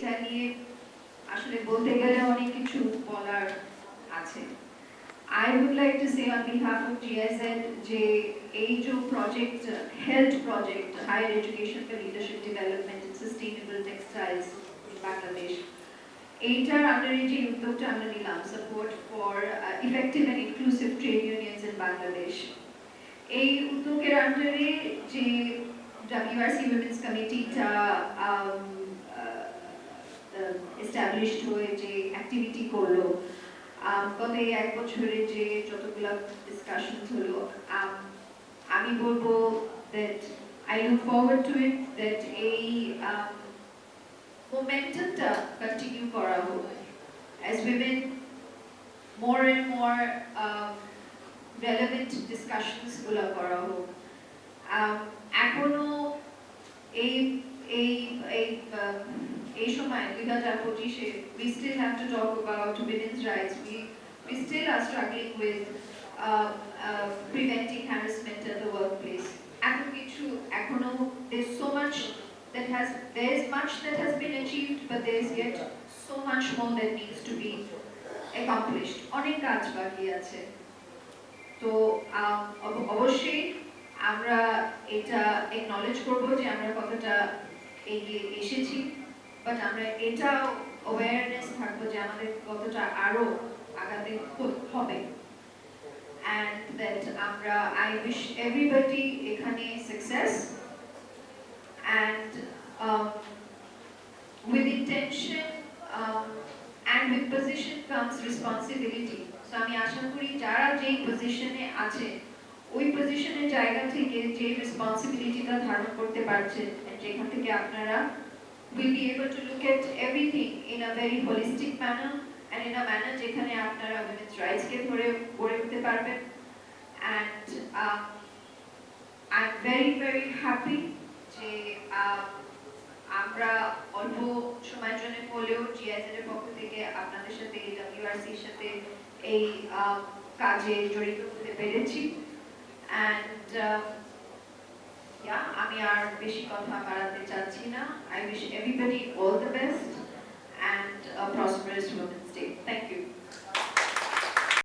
এটা নিয়ে আসলে বলতে গেলে অনেক কিছু বলার আছে। I would like to say on behalf of GIZ যে এই যে project health project higher education for leadership development and sustainable textiles in Bangladesh এইটার আন্ডারে যে উদ্যোগটা আমরা নিলাম support for effective and inclusive trade unions in Bangladesh এই উদ্যোগের আন্ডারে যে WRC Women's Committee টা established হয়ে যে অ্যাক্টিভিটি করলো গত এই এক বছরে যে যতগুলো ডিসকাশনস হলো আমি বলবো that I look forward to it that এই momentumটা কন্টিনিউ করা হোক as women more and more relevant discussions গুলো করা হোক এখনো এই এই এই এই সময় 2025 we still have to talk about women's rights. We still are struggling with preventing harassment at the workplace. There's so much there is much that has been achieved, but there is yet so much more that needs to be accomplished. অনেক কাজ বাকি আছে। তো অবশ্যই আমরা এটা acknowledge করব যে আমরা কতটা এগিয়ে এসেছি, বাট আমরা এটা অ্যাওয়ারনেস থাকবো যে আমাদের কতটা আরো আগাতে হবে and that I wish everybody এখানে success and with intention and with position comes responsibility. So আমি আশা করি যারা যেই পজিশনে আছে ওই পজিশনের জায়গা থেকে যে রেসপন্সিবিলিটিটা ধারণ করতে পারছেন যেখান থেকে আপনারা will be able to look at everything in a very holistic manner and in a manner যেখানে আপনারা women's rights কে ধরে গড়ে উঠতে পারবেন and I'm very happy যে আমরা অল্প সময়ের জন্য হলেও GIZ এর পক্ষ থেকে আপনাদের সাথে এই WRC এর সাথে এই কাজে জড়িত হতে পেরেছি and আমি আর বেশি কথা বাড়াতে চাচ্ছি না I wish everybody all the best and a prosperous Women's Day. Thank you.